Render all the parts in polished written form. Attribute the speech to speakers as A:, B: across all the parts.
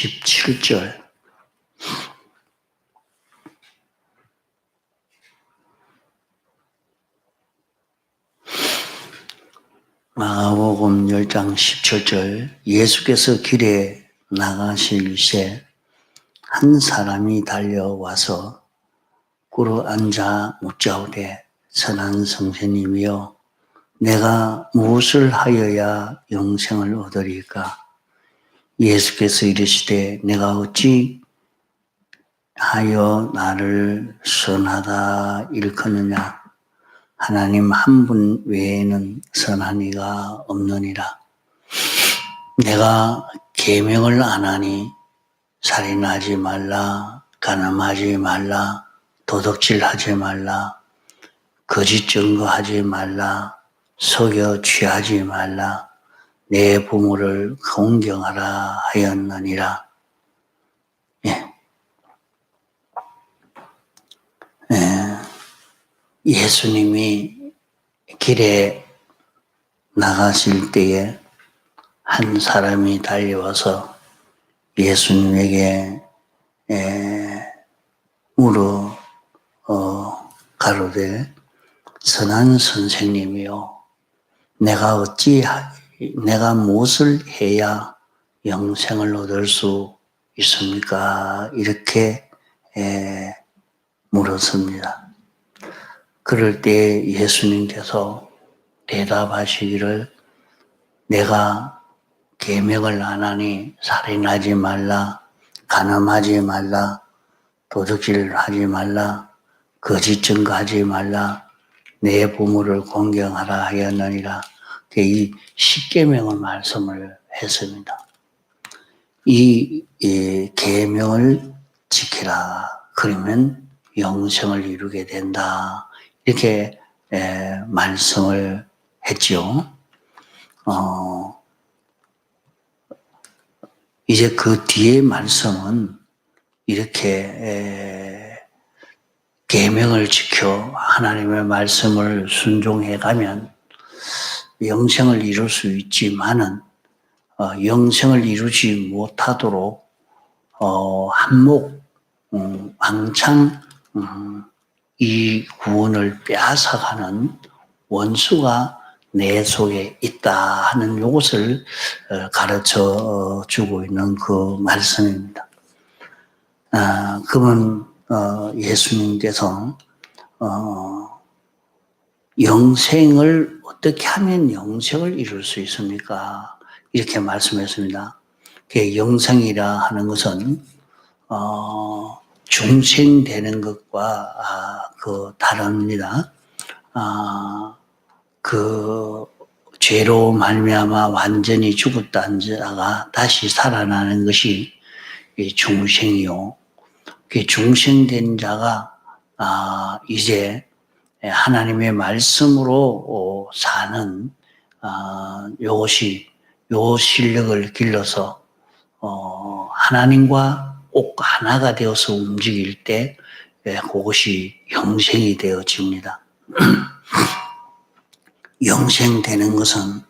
A: 17절. 마가복음 10장 17절. 예수께서 길에 나가실새 한 사람이 달려와서 꿇어 앉아 묻자오되, 선한 선생님이여, 내가 무엇을 하여야 영생을 얻으리까? 예수께서 이르시되, 내가 어찌 하여 나를 선하다 일컫느냐? 하나님 한 분 외에는 선한 이가 없느니라. 내가 계명을 안 하니 살인하지 말라, 간음하지 말라, 도둑질하지 말라, 거짓 증거하지 말라, 속여 취하지 말라, 내 부모를 공경하라 하였느니라. 예수님이 길에 나가실 때에 한 사람이 달려와서 예수님에게 물어 가로되, 선한 선생님이요, 내가 무엇을 해야 영생을 얻을 수 있습니까? 이렇게 물었습니다. 그럴 때 예수님께서 대답하시기를, 내가 계명을 안 하니 살인하지 말라, 간음하지 말라, 도둑질하지 말라, 거짓 증거하지 말라, 내 부모를 공경하라 하였느니라. 이 십계명의 말씀을 했습니다. 이 계명을 지키라. 그러면 영생을 이루게 된다. 이렇게 말씀을 했죠. 이제 그 뒤에 말씀은 이렇게 계명을 지켜 하나님의 말씀을 순종해 가면 영생을 이룰 수 있지만은 영생을 이루지 못하도록 왕창 이 구원을 빼앗아가는 원수가 내 속에 있다 하는 이것을 가르쳐 주고 있는 그 말씀입니다. 그러면 예수님께서 영생을 어떻게 하면 영생을 이룰 수 있습니까? 이렇게 말씀했습니다. 영생이라 하는 것은 중생되는 것과 다릅니다. 그 죄로 말미암아 완전히 죽었던 자가 다시 살아나는 것이 중생이요. 그 중생된 자가 이제 하나님의 말씀으로 사는 요 실력을 길러서 하나님과 꼭 하나가 되어서 움직일 때 그것이 영생이 되어집니다. 영생되는 것은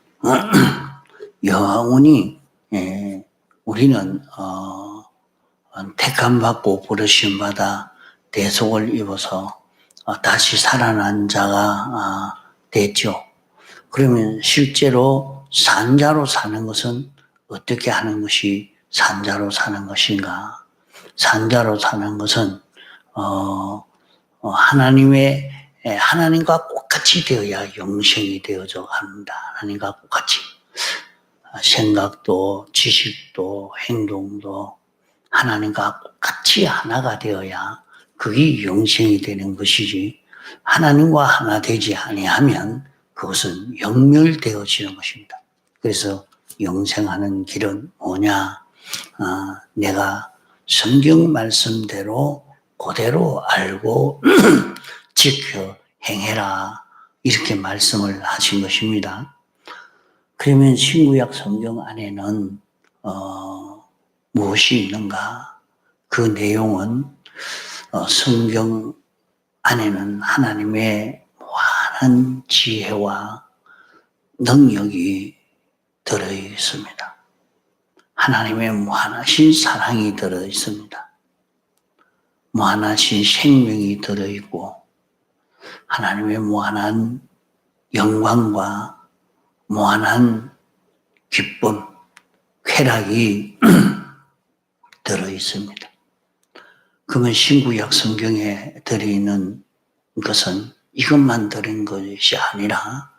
A: 영원히 우리는 택함받고 부르심받아 대속을 입어서 다시 살아난 자가 됐죠. 그러면 실제로 산자로 사는 것은 어떻게 하는 것이 산자로 사는 것인가? 산자로 사는 것은 하나님과 똑같이 되어야 영생이 되어져 갑니다. 하나님과 똑같이 생각도 지식도 행동도 하나님과 똑같이 하나가 되어야 그게 영생이 되는 것이지, 하나님과 하나 되지 아니하면 그것은 영멸되어지는 것입니다. 그래서 영생하는 길은 뭐냐? 내가 성경 말씀대로 그대로 알고 지켜 행해라, 이렇게 말씀을 하신 것입니다. 그러면 신구약 성경 안에는 무엇이 있는가? 그 내용은 성경 안에는 하나님의 무한한 지혜와 능력이 들어 있습니다. 하나님의 무한하신 사랑이 들어 있습니다. 무한하신 생명이 들어 있고 하나님의 무한한 영광과 무한한 기쁨, 쾌락이 들어 있습니다. 그러면 신구약 성경에 들어있는 것은 이것만 들은 것이 아니라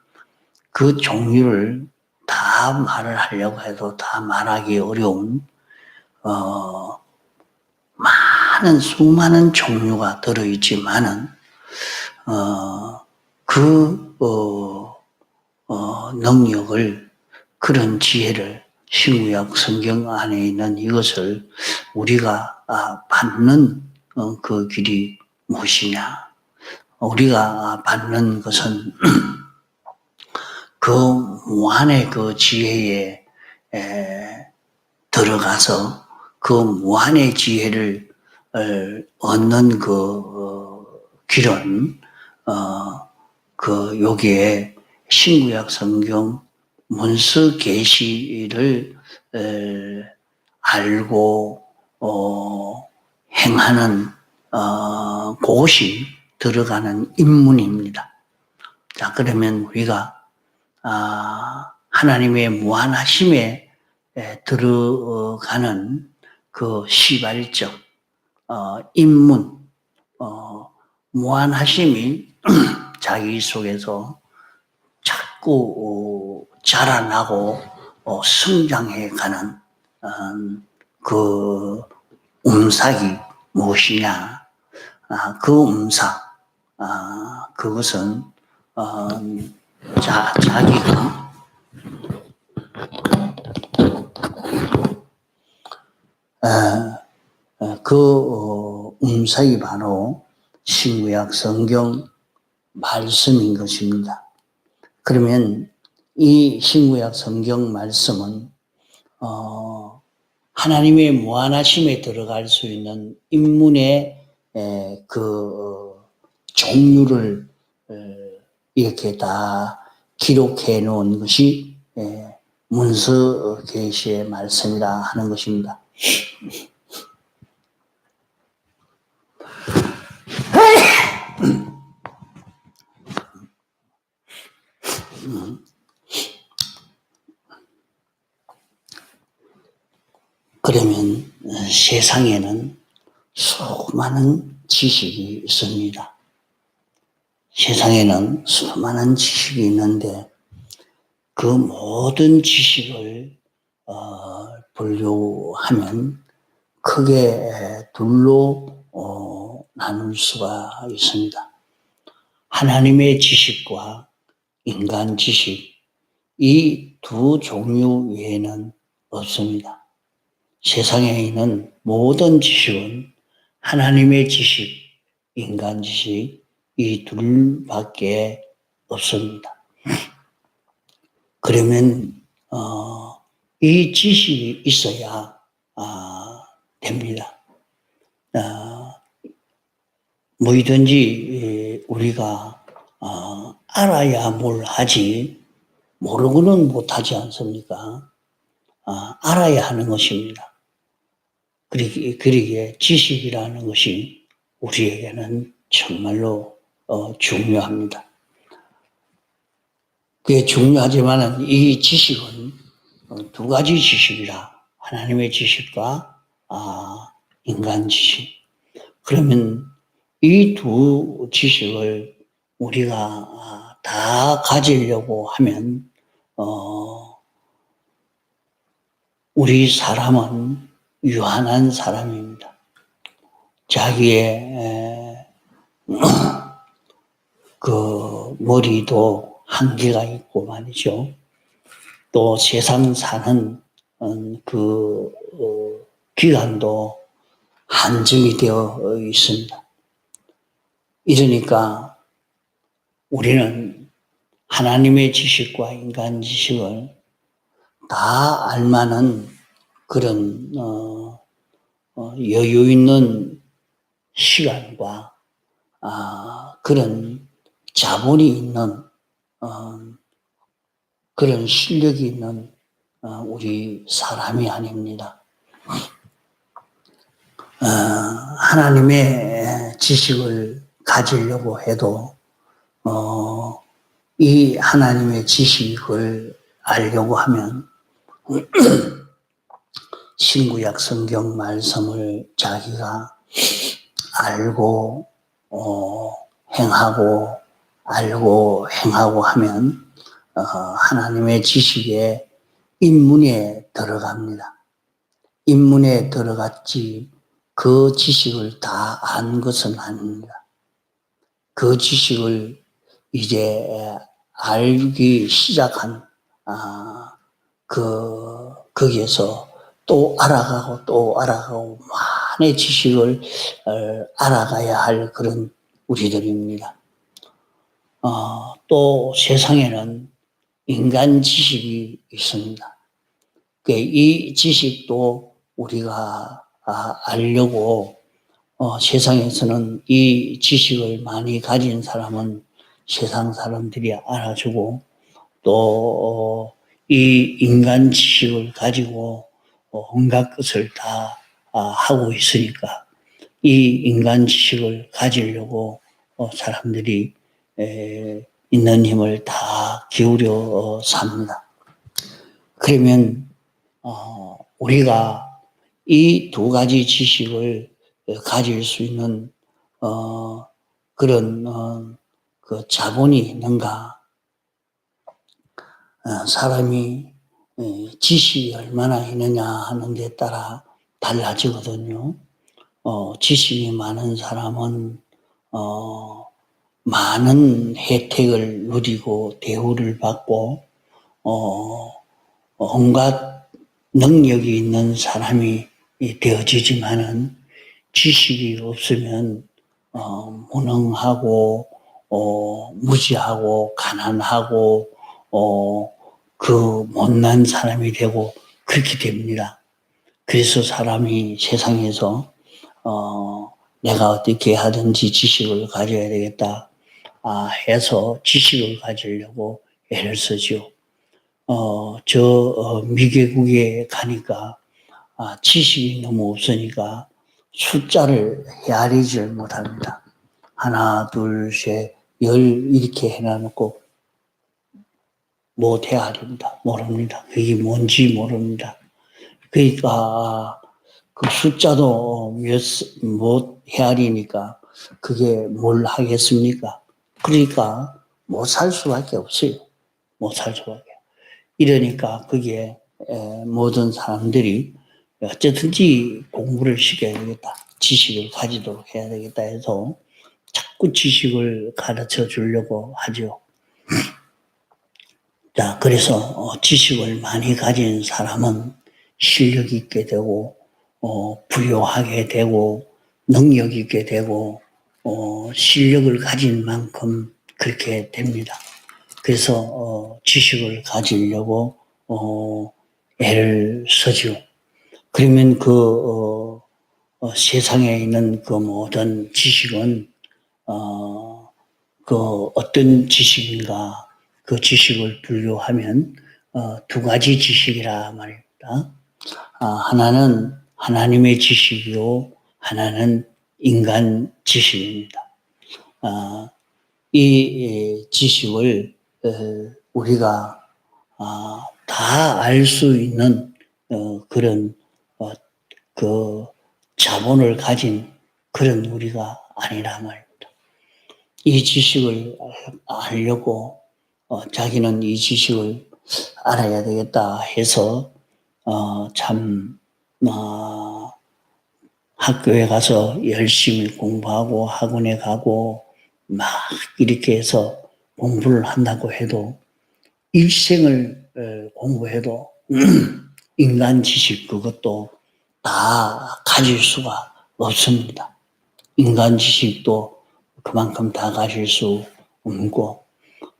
A: 그 종류를 다 말을 하려고 해도 다 말하기 어려운 많은 수많은 종류가 들어있지만은 그 능력을 그런 지혜를 신구약 성경 안에 있는 이것을 우리가 받는 그 길이 무엇이냐? 우리가 받는 것은 그 무한의 그 지혜에 들어가서 그 무한의 지혜를 얻는 그 길은 그 여기에 신구약 성경 문서 계시를 알고 행하는 그것이 들어가는 인문입니다. 자, 그러면 우리가 하나님의 무한하심에 들어가는 그 시발적 인문 무한하심이 자기 속에서 자꾸 자라나고 성장해가는 그 움삭이 무엇이냐? 그 움삭, 그것은 자기가 그 움삭이 바로 신구약 성경 말씀인 것입니다. 그러면 이 신구약 성경 말씀은 하나님의 무한하심에 들어갈 수 있는 인문의 그 종류를 이렇게 다 기록해 놓은 것이 문서 계시의 말씀이라 하는 것입니다. 그러면 세상에는 수많은 지식이 있습니다. 세상에는 수많은 지식이 있는데 그 모든 지식을 분류하면 크게 둘로 나눌 수가 있습니다. 하나님의 지식과 인간 지식, 이 두 종류 외에는 없습니다. 세상에 있는 모든 지식은 하나님의 지식, 인간 지식, 이 둘밖에 없습니다. 그러면 이 지식이 있어야 됩니다. 뭐든지 우리가 알아야 뭘 하지 모르고는 못하지 않습니까? 알아야 하는 것입니다. 그러기에 지식이라는 것이 우리에게는 정말로 중요합니다. 그게 중요하지만 이 지식은 두 가지 지식이라 하나님의 지식과 인간 지식. 그러면 이 두 지식을 우리가 다 가지려고 하면 우리 사람은 유한한 사람입니다. 자기의 그 머리도 한계가 있고 말이죠. 또 세상 사는 그 기간도 한정이 되어 있습니다. 이러니까 우리는 하나님의 지식과 인간 지식을 다 알만한 그런 여유 있는 시간과 그런 자본이 있는 그런 실력이 있는 우리 사람이 아닙니다. 하나님의 지식을 가지려고 해도 이 하나님의 지식을 알려고 하면 신구약 성경 말씀을 자기가 알고 행하고 알고 행하고 하면 하나님의 지식에 입문에 들어갑니다. 입문에 들어갔지 그 지식을 다 안 것은 아닙니다. 그 지식을 이제 알기 시작한 거기에서 또 알아가고 많은 지식을 알아가야 할 그런 우리들입니다. 또 세상에는 인간 지식이 있습니다. 이 지식도 우리가 알려고 세상에서는 이 지식을 많이 가진 사람은 세상 사람들이 알아주고 또 이 인간 지식을 가지고 온갖 것을 다 하고 있으니까 이 인간 지식을 가지려고 사람들이 있는 힘을 다 기울여 삽니다. 그러면 우리가 이 두 가지 지식을 가질 수 있는 그런 그 자본이 있는가? 사람이 지식이 얼마나 있느냐 하는 데 따라 달라지거든요. 지식이 많은 사람은 많은 혜택을 누리고 대우를 받고 온갖 능력이 있는 사람이 되어지지만은 지식이 없으면 무능하고 무지하고 가난하고 그 못난 사람이 되고 그렇게 됩니다. 그래서 사람이 세상에서 내가 어떻게 하든지 지식을 가져야 되겠다 해서 지식을 가지려고 애를 쓰죠. 미개국에 가니까 지식이 너무 없으니까 숫자를 헤아리질 못합니다. 하나, 둘, 셋, 열 이렇게 해놔놓고 못 헤아립니다. 모릅니다. 그게 뭔지 모릅니다. 그러니까 그 숫자도 못 헤아리니까 그게 뭘 하겠습니까? 그러니까 못 살 수밖에 없어요. 못 살 수밖에. 이러니까 그게 모든 사람들이 어쨌든지 공부를 시켜야 되겠다. 지식을 가지도록 해야 되겠다 해서 자꾸 지식을 가르쳐 주려고 하죠. 자, 그래서 지식을 많이 가진 사람은 실력 있게 되고 부유하게 되고 능력 있게 되고 실력을 가진 만큼 그렇게 됩니다. 그래서 지식을 가지려고 애를 쓰죠. 그러면 세상에 있는 그 모든 지식은 그 어떤 지식인가 그 지식을 분류하면 두 가지 지식이라 말입니다. 하나는 하나님의 지식이요, 하나는 인간 지식입니다. 이 지식을 우리가 다 알 수 있는 그런 그 자본을 가진 그런 우리가 아니라 말입니다. 이 지식을 알려고 자기는 이 지식을 알아야 되겠다 해서 학교에 가서 열심히 공부하고 학원에 가고 막 이렇게 해서 공부를 한다고 해도 일생을 공부해도 인간 지식 그것도 다 가질 수가 없습니다. 인간 지식도 그만큼 다 가질 수 없고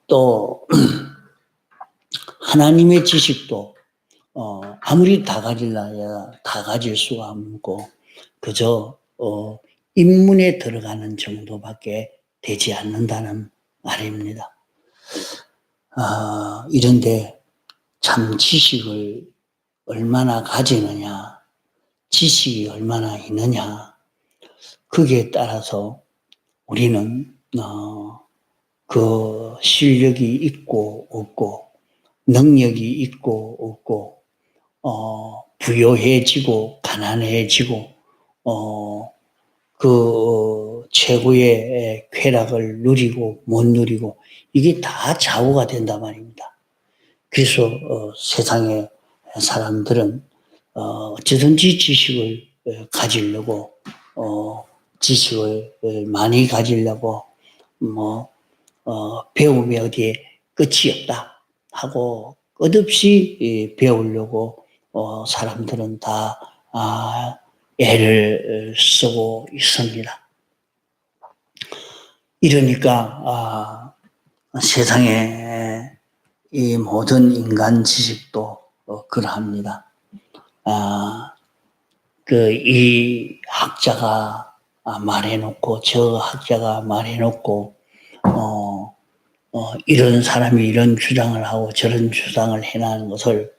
A: 또 하나님의 지식도 아무리 다 가질라야 다 가질 수가 없고 그저 입문에 들어가는 정도밖에 되지 않는다는 말입니다. 이런데 참 지식을 얼마나 가지느냐, 지식이 얼마나 있느냐, 거기에 따라서 우리는 그 실력이 있고 없고, 능력이 있고 없고, 부유해지고 가난해지고, 그 최고의 쾌락을 누리고 못 누리고, 이게 다 좌우가 된단 말입니다. 그래서 세상의 사람들은 어찌든지 지식을 가지려고, 지식을 많이 가지려고 뭐 배움이 어디에 끝이 없다 하고 끝없이 배우려고 사람들은 다 애를 쓰고 있습니다. 이러니까 세상에 이 모든 인간 지식도 그러합니다. 이 학자가 말해놓고 저 학자가 말해놓고 이런 사람이 이런 주장을 하고 저런 주장을 해나가는 것을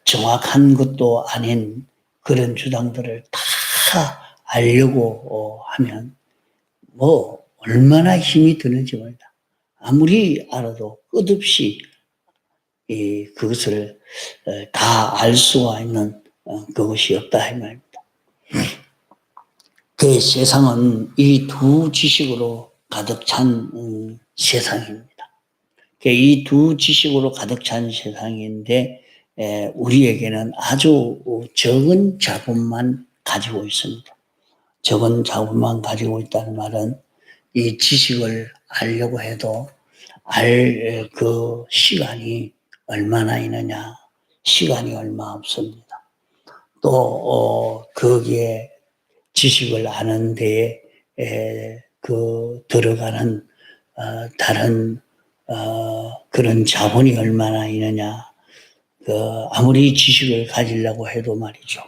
A: 정확한 것도 아닌 그런 주장들을 다 알려고 하면 뭐 얼마나 힘이 드는지 모릅니다. 아무리 알아도 끝없이 그것을 다 알 수가 있는 그것이 없다 이 말입니다. 그 세상은 이 두 지식으로 가득 찬 세상입니다. 이 두 지식으로 가득 찬 세상인데 우리에게는 아주 적은 자본만 가지고 있습니다. 적은 자본만 가지고 있다는 말은 이 지식을 알려고 해도 알 그 시간이 얼마나 있느냐, 시간이 얼마 없습니다. 또 거기에 지식을 아는 데에 들어가는 다른 그런 자본이 얼마나 있느냐. 아무리 지식을 가지려고 해도 말이죠.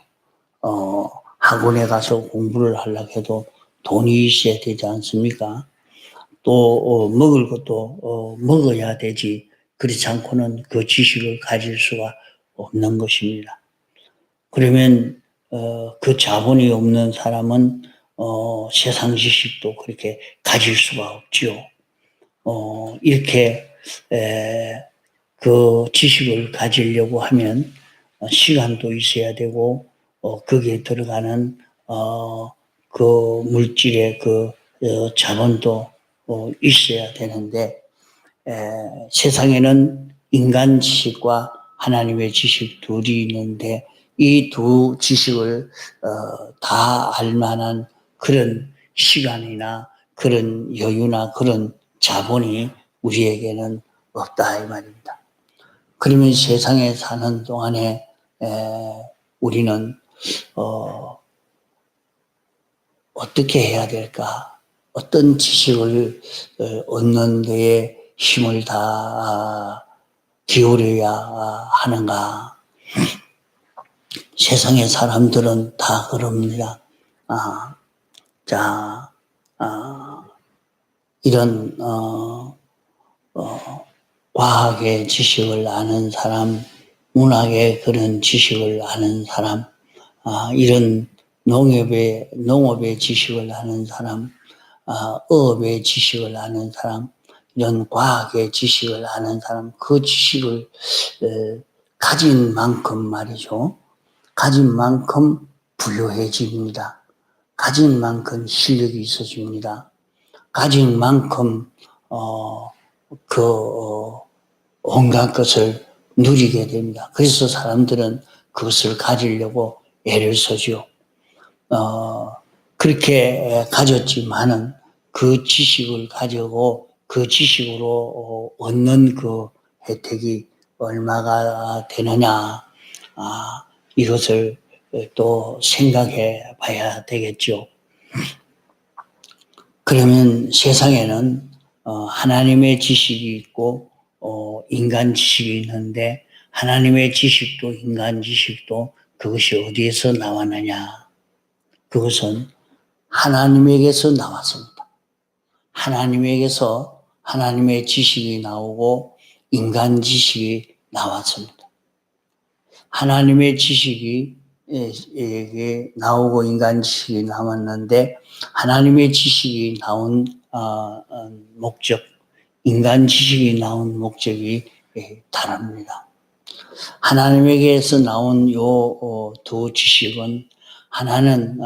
A: 학원에 가서 공부를 하려고 해도 돈이 있어야 되지 않습니까? 또 먹을 것도 먹어야 되지. 그렇지 않고는 그 지식을 가질 수가 없는 것입니다. 그러면 그 자본이 없는 사람은 세상 지식도 그렇게 가질 수가 없죠. 이렇게 그 지식을 가지려고 하면 시간도 있어야 되고 거기에 들어가는 그 물질의 그 자본도 있어야 되는데 세상에는 인간 지식과 하나님의 지식 둘이 있는데 이 두 지식을 다 알만한 그런 시간이나 그런 여유나 그런 자본이 우리에게는 없다 이 말입니다. 그러면 세상에 사는 동안에 우리는 어떻게 해야 될까? 어떤 지식을 얻는 데에 힘을 다 기울여야 하는가? 세상의 사람들은 다 그럽니다. 이런 과학의 지식을 아는 사람, 문학의 그런 지식을 아는 사람, 이런 농업의 지식을 아는 사람, 어업의 지식을 아는 사람, 이런 과학의 지식을 아는 사람, 그 지식을 가진 만큼 말이죠. 가진 만큼 부유해집니다. 가진 만큼 실력이 있어집니다. 가진 만큼 온갖 것을 누리게 됩니다. 그래서 사람들은 그것을 가지려고 애를 쓰죠. 그렇게 가졌지만은 그 지식을 가지고 그 지식으로 얻는 그 혜택이 얼마가 되느냐, 이것을 또 생각해 봐야 되겠죠. 그러면 세상에는 하나님의 지식이 있고 인간 지식이 있는데 하나님의 지식도 인간 지식도 그것이 어디에서 나왔느냐? 그것은 하나님에게서 나왔습니다. 하나님에게서 하나님의 지식이 나오고 인간 지식이 나왔습니다. 하나님의 지식이 나오고 인간 지식이 남았는데 하나님의 지식이 나온 목적, 인간 지식이 나온 목적이 다릅니다. 하나님에게서 나온 요 두 지식은 하나는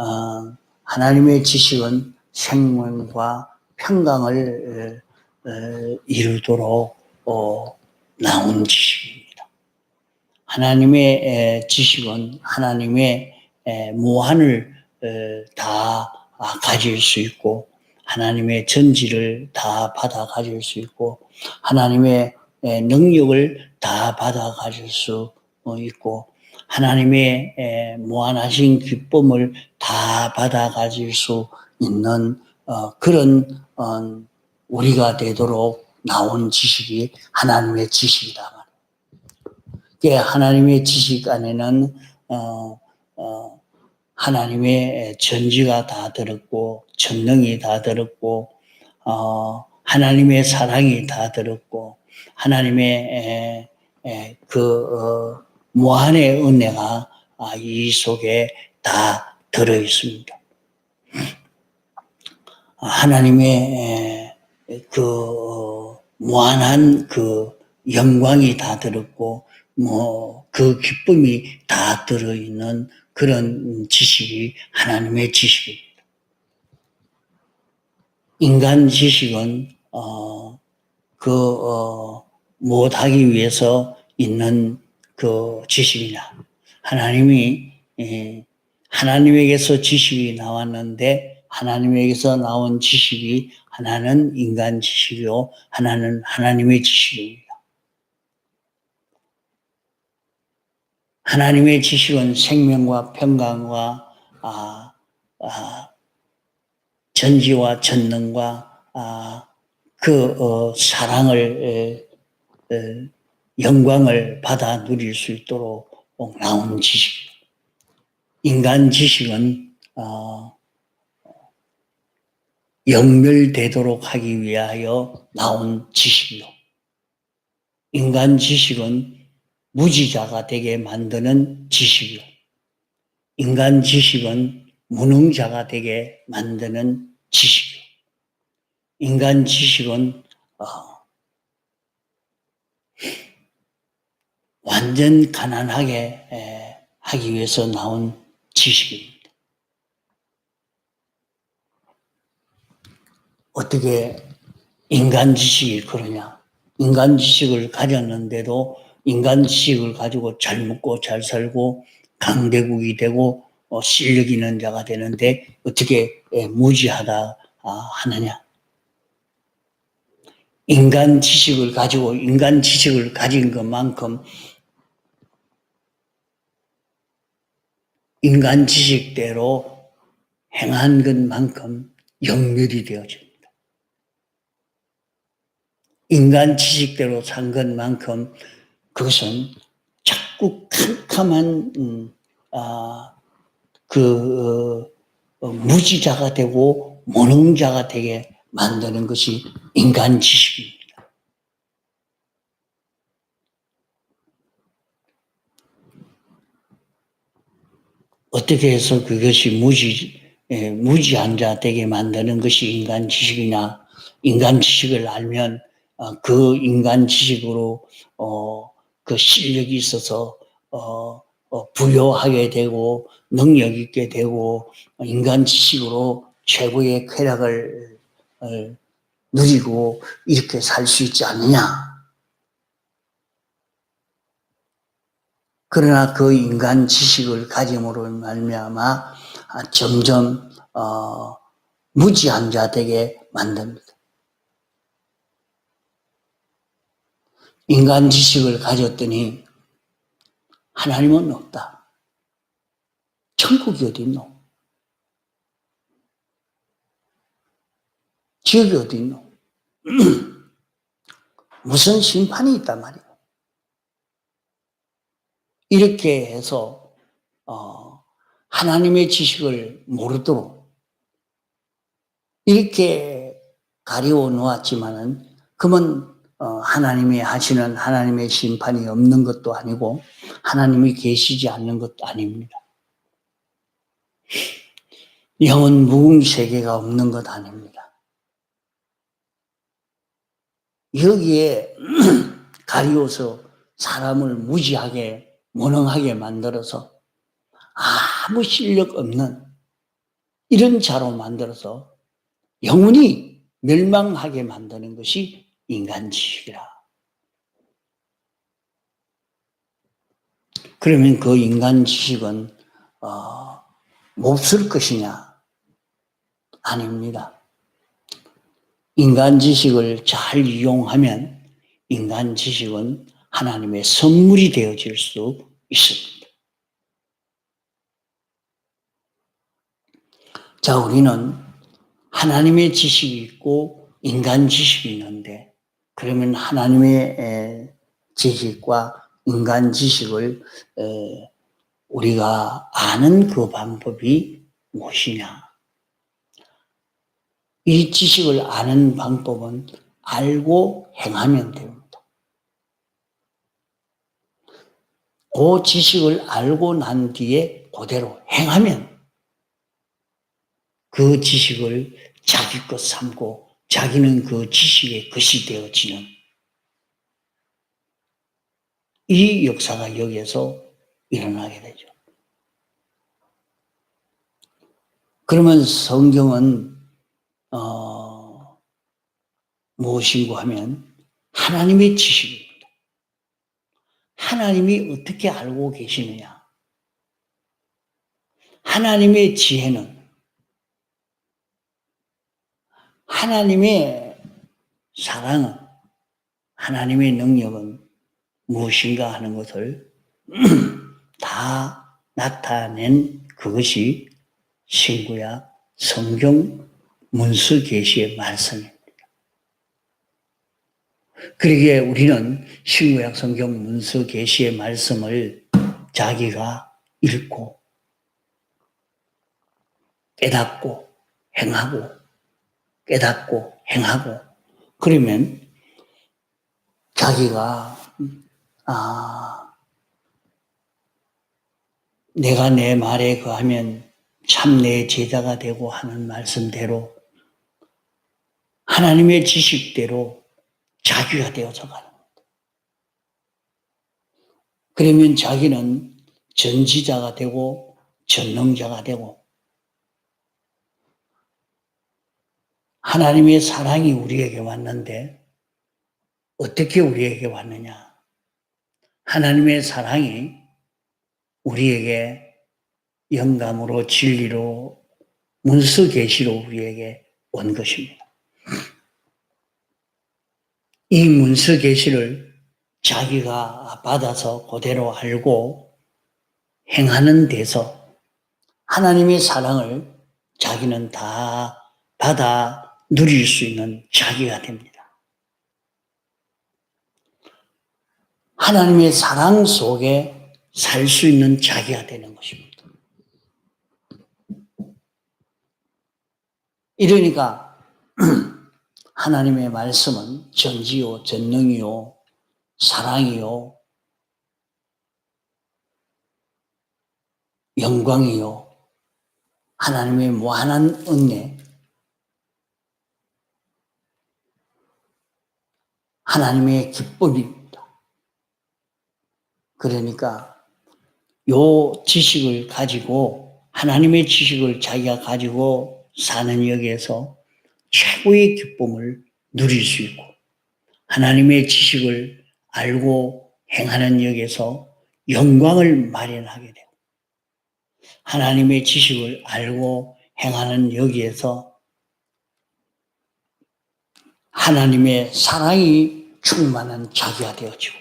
A: 하나님의 지식은 생명과 평강을 이루도록 나온 지식입니다. 하나님의 지식은 하나님의 무한을 다 가질 수 있고 하나님의 전지를 다 받아 가질 수 있고 하나님의 능력을 다 받아 가질 수 있고 하나님의 무한하신 기쁨을 다 받아 가질 수 있는 그런 우리가 되도록 나온 지식이 하나님의 지식이다. 하나님의 지식 안에는 하나님의 전지가 다 들었고 전능이 다 들었고 하나님의 사랑이 다 들었고 하나님의 무한의 은혜가 이 속에 다 들어 있습니다. 하나님의 무한한 영광이 다 들었고 그 기쁨이 다 들어있는 그런 지식이 하나님의 지식입니다. 인간 지식은 못하기 위해서 있는 그 지식이나 하나님에게서 지식이 나왔는데 하나님에게서 나온 지식이 하나는 인간 지식이요 하나는 하나님의 지식입니다. 하나님의 지식은 생명과 평강과 전지와 전능과 사랑을 영광을 받아 누릴 수 있도록 나온 지식이요. 인간 지식은 영멸되도록 하기 위하여 나온 지식이요. 인간 지식은 무지자가 되게 만드는 지식이요. 인간 지식은 무능자가 되게 만드는 지식이요. 인간 지식은 완전 가난하게 하기 위해서 나온 지식입니다. 어떻게 인간 지식이 그러냐? 인간 지식을 가졌는데도 인간 지식을 가지고 잘 먹고 잘 살고 강대국이 되고 실력 있는 자가 되는데 어떻게 무지하다 하느냐? 인간 지식을 가지고 인간 지식을 가진 것만큼 인간 지식대로 행한 것만큼 영멸이 되어집니다. 인간 지식대로 산 것만큼 그것은 자꾸 캄캄한 무지자가 되고 무능자가 되게 만드는 것이 인간 지식입니다. 어떻게 해서 그것이 무지한 자 되게 만드는 것이 인간 지식이냐? 인간 지식을 알면 그 인간 지식으로 그 실력이 있어서 부여하게 되고 능력 있게 되고 인간 지식으로 최고의 쾌락을 누리고 이렇게 살 수 있지 않느냐. 그러나 그 인간 지식을 가짐으로 말미암아 점점 무지한 자 되게 만듭니다. 인간 지식을 가졌더니 하나님은 없다. 천국이 어디 있노? 지옥이 어디 있노? 무슨 심판이 있단 말이야. 이렇게 해서 하나님의 지식을 모르도록 이렇게 가리워 놓았지만은 그러면 하나님이 하시는 하나님의 심판이 없는 것도 아니고 하나님이 계시지 않는 것도 아닙니다. 영원 무궁 세계가 없는 것 아닙니다. 여기에 가리워서 사람을 무지하게 무능하게 만들어서 아무 실력 없는 이런 자로 만들어서 영원히 멸망하게 만드는 것이 인간 지식이라. 그러면 그 인간 지식은 몹쓸 것이냐? 아닙니다. 인간 지식을 잘 이용하면 인간 지식은 하나님의 선물이 되어질 수 있습니다. 자, 우리는 하나님의 지식이 있고 인간 지식이 있는데, 그러면 하나님의 지식과 인간 지식을 우리가 아는 그 방법이 무엇이냐? 이 지식을 아는 방법은 알고 행하면 됩니다. 그 지식을 알고 난 뒤에 그대로 행하면 그 지식을 자기 것 삼고 자기는 그 지식의 것이 되어지는 이 역사가 여기에서 일어나게 되죠. 그러면 성경은 무엇인고 하면 하나님의 지식입니다. 하나님이 어떻게 알고 계시느냐? 하나님의 지혜는, 하나님의 사랑은, 하나님의 능력은 무엇인가 하는 것을 다 나타낸 그것이 신구약 성경 문서 계시의 말씀입니다. 그러기에 우리는 신구약 성경 문서 계시의 말씀을 자기가 읽고 깨닫고 행하고 깨닫고 행하고 그러면 자기가 내가 내 말에 거하면 참 내 제자가 되고 하는 말씀대로 하나님의 지식대로 자기가 되어서 가는 겁니다. 그러면 자기는 전지자가 되고 전능자가 되고 하나님의 사랑이 우리에게 왔는데 어떻게 우리에게 왔느냐? 하나님의 사랑이 우리에게 영감으로 진리로 문서 계시로 우리에게 온 것입니다. 이 문서 계시를 자기가 받아서 그대로 알고 행하는 데서 하나님의 사랑을 자기는 다 받아 누릴 수 있는 자기가 됩니다. 하나님의 사랑 속에 살 수 있는 자기가 되는 것입니다. 이러니까 하나님의 말씀은 전지요, 전능이요, 사랑이요, 영광이요, 하나님의 무한한 은혜, 하나님의 기쁨입니다. 그러니까 요 지식을 가지고 하나님의 지식을 자기가 가지고 사는 여기에서 최고의 기쁨을 누릴 수 있고 하나님의 지식을 알고 행하는 여기에서 영광을 마련하게 되고 하나님의 지식을 알고 행하는 여기에서 하나님의 사랑이 충만한 자기가 되어지고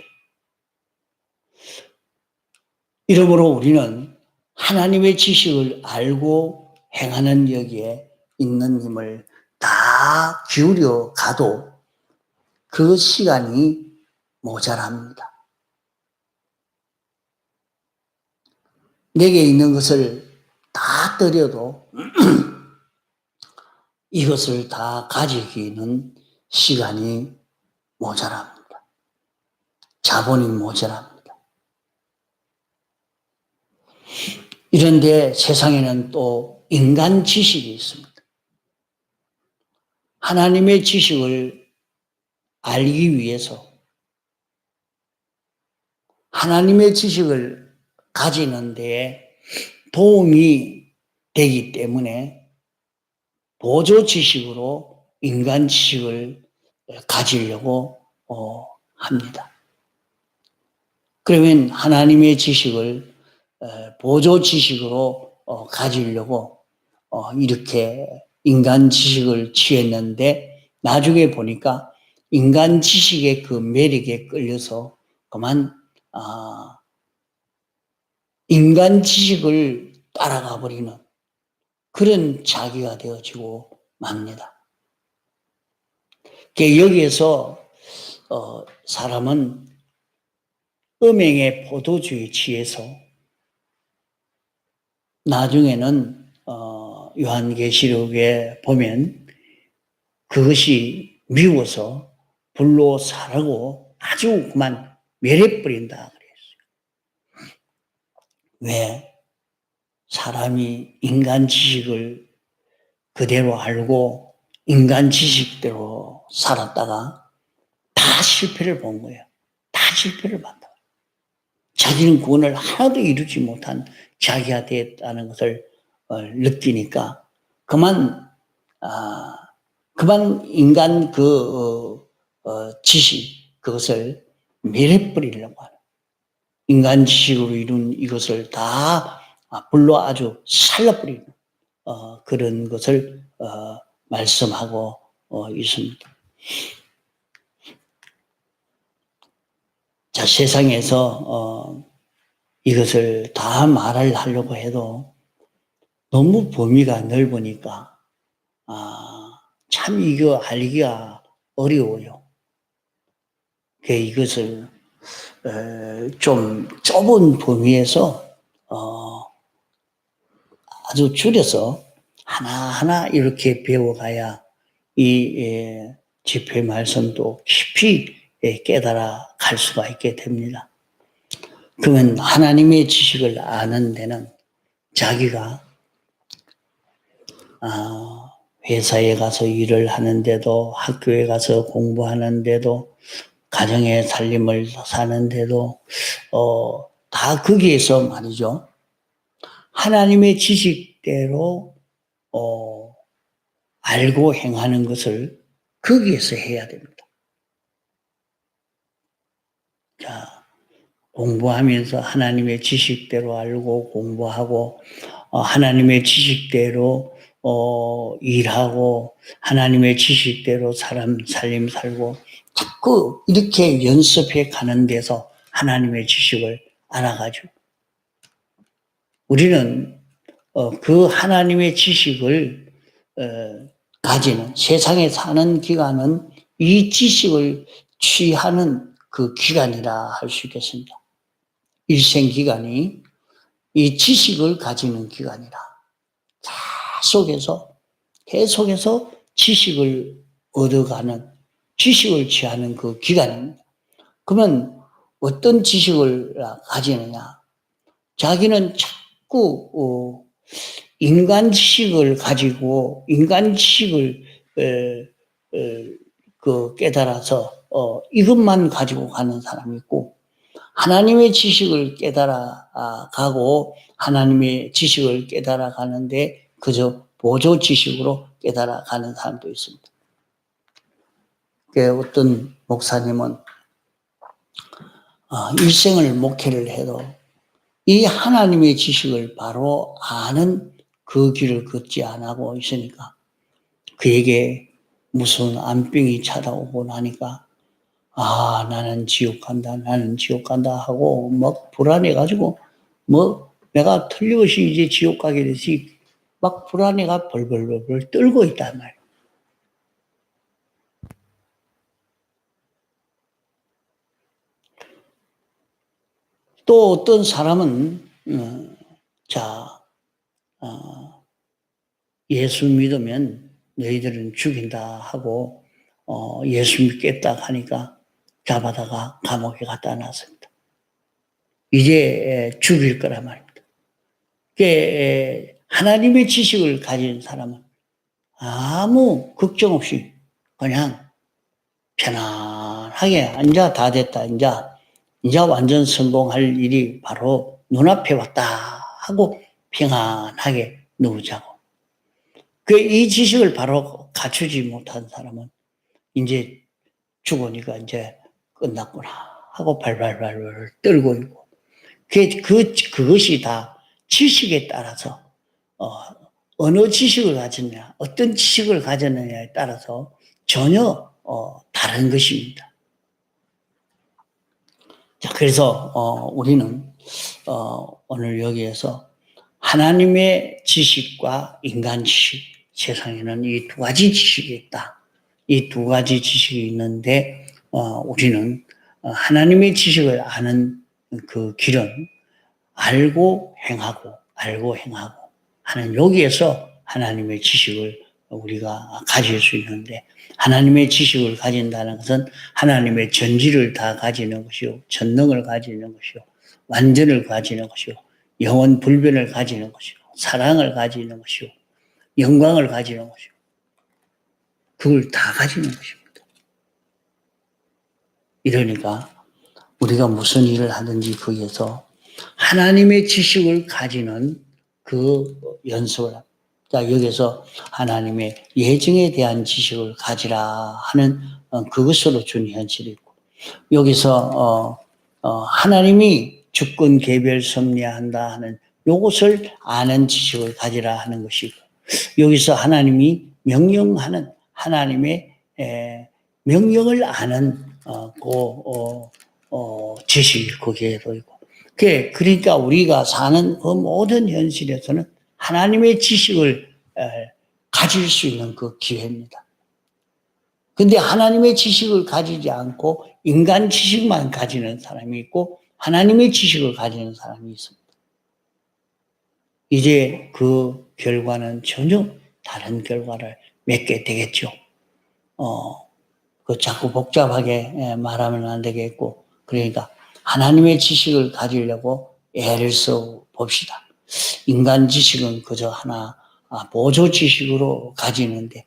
A: 이러므로 우리는 하나님의 지식을 알고 행하는 여기에 있는 힘을 다 기울여 가도 그 시간이 모자랍니다. 내게 있는 것을 다 드려도 이것을 다 가지기는 시간이 모자랍니다. 자본이 모자랍니다. 이런데 세상에는 또 인간 지식이 있습니다. 하나님의 지식을 알기 위해서 하나님의 지식을 가지는 데에 도움이 되기 때문에 보조 지식으로 인간 지식을 가지려고 합니다. 그러면 하나님의 지식을 보조 지식으로 가지려고 이렇게 인간 지식을 취했는데 나중에 보니까 인간 지식의 그 매력에 끌려서 그만 인간 지식을 따라가 버리는 그런 자기가 되어지고 맙니다. 여기에서 사람은 음행의 포도주에 취해서 나중에는 요한계시록에 보면 그것이 미워서 불로 사르고 아주 그만 멸해버린다 그랬어요. 왜? 사람이 인간 지식을 그대로 알고 인간 지식대로 살았다가 다 실패를 본 거예요. 다 실패를 봤다. 자기는 구원을 하나도 이루지 못한 자기가 되었다는 것을 느끼니까 그만 인간 지식 그것을 멸해버리려고 하는 인간 지식으로 이룬 이것을 다 불로 아주 살려버리는 그런 것을 말씀하고 있습니다. 자, 세상에서 이것을 다 말을 하려고 해도 너무 범위가 넓으니까 참 이거 알기가 어려워요. 이것을 좀 좁은 범위에서 아주 줄여서 하나하나 이렇게 배워가야 이 집회 말씀도 깊이 깨달아 갈 수가 있게 됩니다. 그러면 하나님의 지식을 아는 데는 자기가 회사에 가서 일을 하는데도 학교에 가서 공부하는데도 가정의 살림을 사는데도 다 거기에서 말이죠. 하나님의 지식대로 알고 행하는 것을 거기에서 해야 됩니다. 자, 공부하면서 하나님의 지식대로 알고 공부하고 하나님의 지식대로 일하고 하나님의 지식대로 사람 살림 살고 자꾸 이렇게 연습해 가는 데서 하나님의 지식을 알아가죠. 우리는 그 하나님의 지식을 가지는 세상에 사는 기간은 이 지식을 취하는 그 기간이라 할 수 있겠습니다. 일생 기간이 이 지식을 가지는 기간이라 계속해서 지식을 얻어가는 지식을 취하는 그 기간입니다. 그러면 어떤 지식을 가지느냐? 자기는 자꾸 인간 지식을 가지고 인간 지식을 깨달아서 이것만 가지고 가는 사람이 있고 하나님의 지식을 깨달아 가고 하나님의 지식을 깨달아 가는데 그저 보조 지식으로 깨달아 가는 사람도 있습니다. 어떤 목사님은 일생을 목회를 해도 이 하나님의 지식을 바로 아는 그 길을 걷지 않고 있으니까 그에게 무슨 암병이 찾아오고 나니까 나는 지옥 간다 하고 막 불안해가지고 내가 틀림없이 이제 지옥 가게 되지 막 불안해가 벌벌 떨고 있단 말이에요. 또 어떤 사람은 예수 믿으면 너희들은 죽인다 하고 예수 믿겠다 하니까 잡아다가 감옥에 갖다 놨습니다. 이제 죽일 거란 말입니다. 하나님의 지식을 가진 사람은 아무 걱정 없이 그냥 편안하게 이제 다 됐다. 이제 완전 성공할 일이 바로 눈앞에 왔다 하고 평안하게 누우자고. 이 지식을 바로 갖추지 못한 사람은 이제 죽으니까 이제 끝났구나 하고 발발발 떨고 있고. 그것이 다 지식에 따라서, 어느 지식을 가졌냐, 어떤 지식을 가졌느냐에 따라서 전혀, 다른 것입니다. 자, 그래서, 우리는, 오늘 여기에서 하나님의 지식과 인간 지식, 세상에는 이 두 가지 지식이 있다. 이 두 가지 지식이 있는데, 우리는 하나님의 지식을 아는 그 길은 알고 행하고 하는 여기에서 하나님의 지식을 우리가 가질 수 있는데, 하나님의 지식을 가진다는 것은 하나님의 전지를 다 가지는 것이요, 전능을 가지는 것이요, 완전을 가지는 것이요, 영원 불변을 가지는 것이요, 사랑을 가지는 것이요, 영광을 가지는 것이요, 그걸 다 가지는 것입니다. 이러니까 우리가 무슨 일을 하든지 거기에서 하나님의 지식을 가지는 그 연습을 합니다. 자, 여기서 하나님의 예정에 대한 지식을 가지라 하는 그것으로 준 현실이 있고, 여기서 하나님이 주권 개별 섭리한다 하는 요것을 아는 지식을 가지라 하는 것이고, 여기서 하나님이 명령하는 하나님의 명령을 아는 지식이 거기에도 있고, 그러니까 우리가 사는 그 모든 현실에서는 하나님의 지식을 가질 수 있는 그 기회입니다. 근데 하나님의 지식을 가지지 않고 인간 지식만 가지는 사람이 있고 하나님의 지식을 가지는 사람이 있습니다. 이제 그 결과는 전혀 다른 결과를 맺게 되겠죠. 자꾸 복잡하게 말하면 안 되겠고, 그러니까 하나님의 지식을 가지려고 애를 써 봅시다. 인간 지식은 그저 하나 보조 지식으로 가지는데,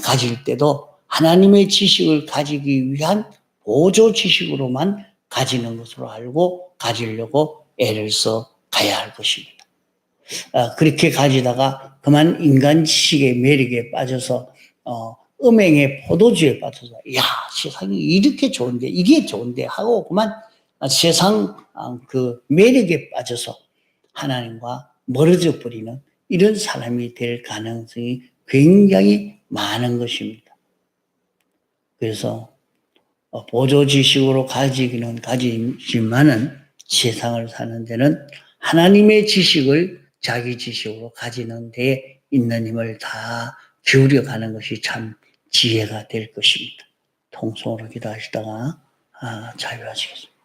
A: 가질 때도 하나님의 지식을 가지기 위한 보조 지식으로만 가지는 것으로 알고 가지려고 애를 써 가야 할 것입니다. 그렇게 가지다가 그만 인간 지식의 매력에 빠져서 음행의 포도주에 빠져서 세상이 이렇게 좋은데 이게 좋은데 하고 그만 세상 그 매력에 빠져서 하나님과 멀어져 버리는 이런 사람이 될 가능성이 굉장히 많은 것입니다. 그래서 보조 지식으로 가지기는 가지지만은 세상을 사는 데는 하나님의 지식을 자기 지식으로 가지는 데 있는 힘을 다 기울여 가는 것이 참 지혜가 될 것입니다. 통성으로 기도하시다가 자유하시겠습니다.